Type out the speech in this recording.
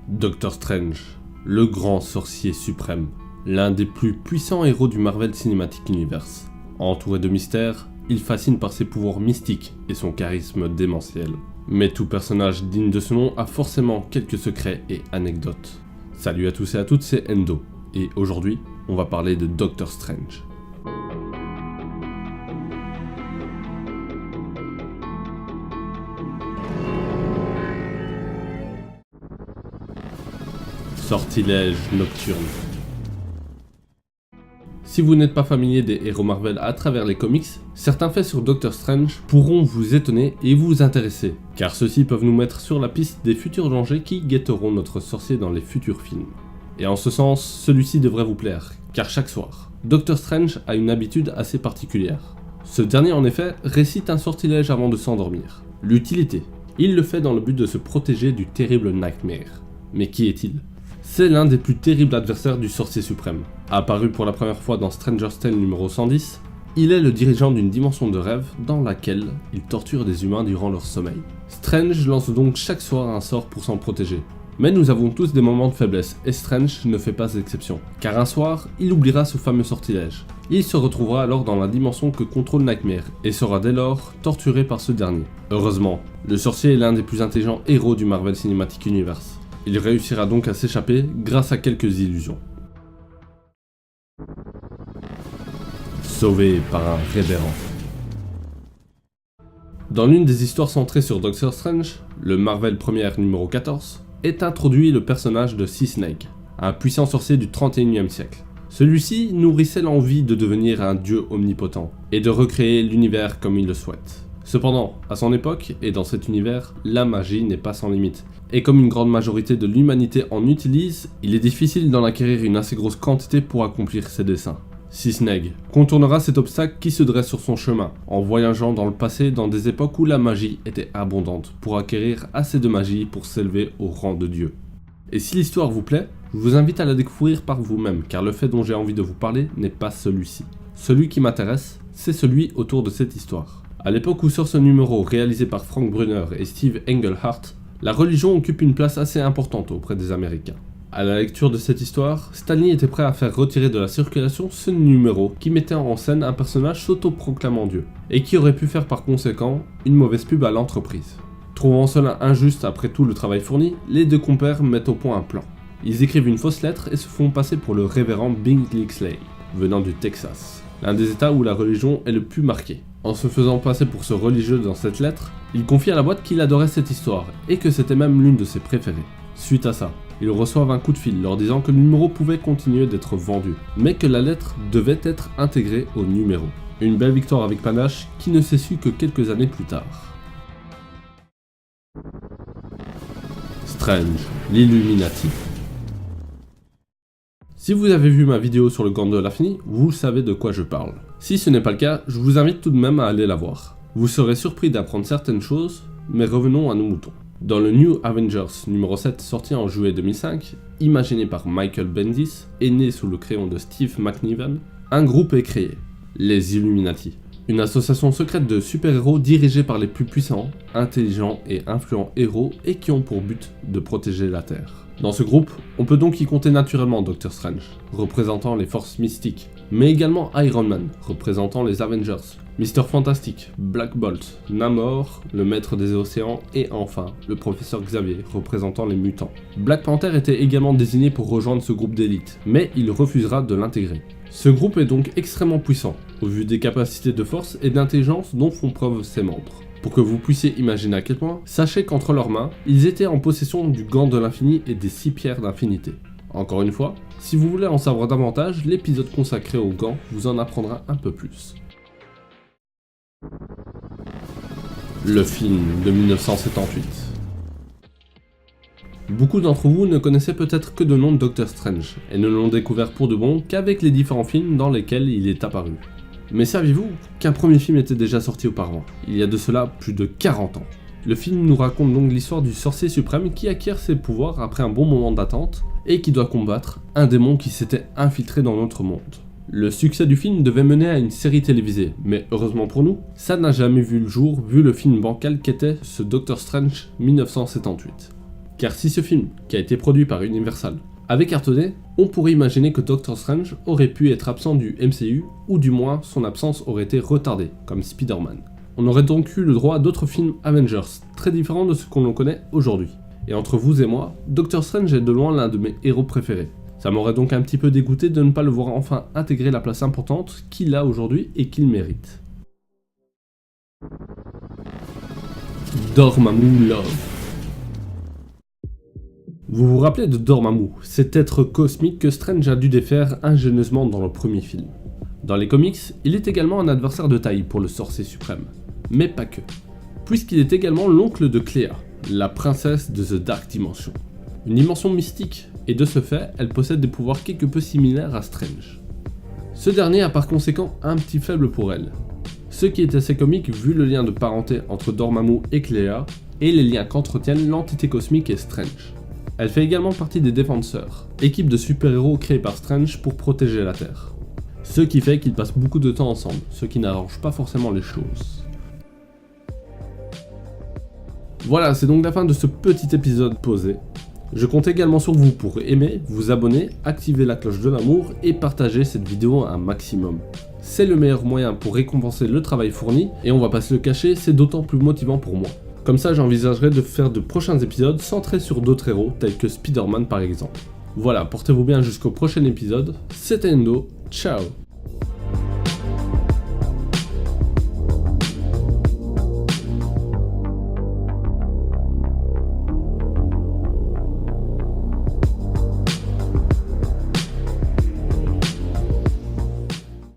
Doctor Strange, le grand sorcier suprême, l'un des plus puissants héros du Marvel Cinematic Universe. Entouré de mystères, il fascine par ses pouvoirs mystiques et son charisme démentiel. Mais tout personnage digne de ce nom a forcément quelques secrets et anecdotes. Salut à tous et à toutes, c'est Endo, et aujourd'hui, on va parler de Doctor Strange. Sortilège nocturne. Si vous n'êtes pas familier des héros Marvel à travers les comics, certains faits sur Doctor Strange pourront vous étonner et vous intéresser, car ceux-ci peuvent nous mettre sur la piste des futurs dangers qui guetteront notre sorcier dans les futurs films. Et en ce sens, celui-ci devrait vous plaire, car chaque soir, Doctor Strange a une habitude assez particulière. Ce dernier en effet récite un sortilège avant de s'endormir. L'utilité, il le fait dans le but de se protéger du terrible Nightmare. Mais qui est-il ? C'est l'un des plus terribles adversaires du sorcier suprême. Apparu pour la première fois dans Stranger's Tale numéro 110, il est le dirigeant d'une dimension de rêve dans laquelle il torture des humains durant leur sommeil. Strange lance donc chaque soir un sort pour s'en protéger. Mais nous avons tous des moments de faiblesse et Strange ne fait pas exception. Car un soir, il oubliera ce fameux sortilège. Il se retrouvera alors dans la dimension que contrôle Nightmare et sera dès lors torturé par ce dernier. Heureusement, le sorcier est l'un des plus intelligents héros du Marvel Cinematic Universe. Il réussira donc à s'échapper grâce à quelques illusions. Sauvé par un révérend. Dans l'une des histoires centrées sur Doctor Strange, le Marvel Première numéro 14, est introduit le personnage de Sea Snake, un puissant sorcier du 31e siècle. Celui-ci nourrissait l'envie de devenir un dieu omnipotent et de recréer l'univers comme il le souhaite. Cependant, à son époque et dans cet univers, la magie n'est pas sans limite. Et comme une grande majorité de l'humanité en utilise, il est difficile d'en acquérir une assez grosse quantité pour accomplir ses desseins. Sea Snake contournera cet obstacle qui se dresse sur son chemin, en voyageant dans le passé dans des époques où la magie était abondante, pour acquérir assez de magie pour s'élever au rang de dieu. Et si l'histoire vous plaît, je vous invite à la découvrir par vous-même, car le fait dont j'ai envie de vous parler n'est pas celui-ci. Celui qui m'intéresse, c'est celui autour de cette histoire. À l'époque où sort ce numéro réalisé par Frank Brunner et Steve Englehart, la religion occupe une place assez importante auprès des Américains. À la lecture de cette histoire, Stan Lee était prêt à faire retirer de la circulation ce numéro qui mettait en scène un personnage s'auto-proclamant Dieu, et qui aurait pu faire par conséquent une mauvaise pub à l'entreprise. Trouvant cela injuste après tout le travail fourni, les deux compères mettent au point un plan. Ils écrivent une fausse lettre et se font passer pour le révérend Billingsley, venant du Texas, l'un des états où la religion est le plus marquée. En se faisant passer pour ce religieux dans cette lettre, il confie à la boîte qu'il adorait cette histoire et que c'était même l'une de ses préférées. Suite à ça, ils reçoivent un coup de fil leur disant que le numéro pouvait continuer d'être vendu, mais que la lettre devait être intégrée au numéro. Une belle victoire avec panache qui ne s'est su que quelques années plus tard. Strange, l'Illuminati. Si vous avez vu ma vidéo sur le Gant de l'Infini, vous savez de quoi je parle. Si ce n'est pas le cas, je vous invite tout de même à aller la voir. Vous serez surpris d'apprendre certaines choses, mais revenons à nos moutons. Dans le New Avengers numéro 7 sorti en juillet 2005, imaginé par Michael Bendis et né sous le crayon de Steve McNiven, un groupe est créé, les Illuminati. Une association secrète de super-héros dirigée par les plus puissants, intelligents et influents héros et qui ont pour but de protéger la Terre. Dans ce groupe, on peut donc y compter naturellement Doctor Strange, représentant les forces mystiques, mais également Iron Man, représentant les Avengers, Mr. Fantastic, Black Bolt, Namor, le maître des océans, et enfin, le professeur Xavier, représentant les mutants. Black Panther était également désigné pour rejoindre ce groupe d'élite, mais il refusera de l'intégrer. Ce groupe est donc extrêmement puissant, au vu des capacités de force et d'intelligence dont font preuve ses membres. Pour que vous puissiez imaginer à quel point, sachez qu'entre leurs mains, ils étaient en possession du Gant de l'Infini et des 6 pierres d'infinité. Encore une fois, si vous voulez en savoir davantage, l'épisode consacré au Gant vous en apprendra un peu plus. Le film de 1978. Beaucoup d'entre vous ne connaissaient peut-être que le nom de Doctor Strange, et ne l'ont découvert pour de bon qu'avec les différents films dans lesquels il est apparu. Mais saviez-vous qu'un premier film était déjà sorti auparavant, il y a de cela plus de 40 ans. Le film nous raconte donc l'histoire du sorcier suprême qui acquiert ses pouvoirs après un bon moment d'attente, et qui doit combattre un démon qui s'était infiltré dans notre monde. Le succès du film devait mener à une série télévisée, mais heureusement pour nous, ça n'a jamais vu le jour vu le film bancal qu'était ce Doctor Strange 1978. Car si ce film, qui a été produit par Universal, avait cartonné, on pourrait imaginer que Doctor Strange aurait pu être absent du MCU, ou du moins son absence aurait été retardée, comme Spider-Man. On aurait donc eu le droit à d'autres films Avengers, très différents de ce qu'on en connaît aujourd'hui. Et entre vous et moi, Doctor Strange est de loin l'un de mes héros préférés. Ça m'aurait donc un petit peu dégoûté de ne pas le voir enfin intégrer la place importante qu'il a aujourd'hui et qu'il mérite. Dormammu Love. Vous vous rappelez de Dormammu, cet être cosmique que Strange a dû défaire ingénieusement dans le premier film. Dans les comics, il est également un adversaire de taille pour le sorcier suprême. Mais pas que, puisqu'il est également l'oncle de Clea, la princesse de The Dark Dimension. Une dimension mystique, et de ce fait, elle possède des pouvoirs quelque peu similaires à Strange. Ce dernier a par conséquent un petit faible pour elle, ce qui est assez comique vu le lien de parenté entre Dormammu et Clea, et les liens qu'entretiennent l'entité cosmique et Strange. Elle fait également partie des Défenseurs, équipe de super-héros créée par Strange pour protéger la Terre. Ce qui fait qu'ils passent beaucoup de temps ensemble, ce qui n'arrange pas forcément les choses. Voilà, c'est donc la fin de ce petit épisode posé. Je compte également sur vous pour aimer, vous abonner, activer la cloche de l'amour et partager cette vidéo un maximum. C'est le meilleur moyen pour récompenser le travail fourni, et on va pas se le cacher, c'est d'autant plus motivant pour moi. Comme ça, j'envisagerai de faire de prochains épisodes centrés sur d'autres héros, tels que Spider-Man par exemple. Voilà, portez-vous bien jusqu'au prochain épisode, c'était Endo, ciao.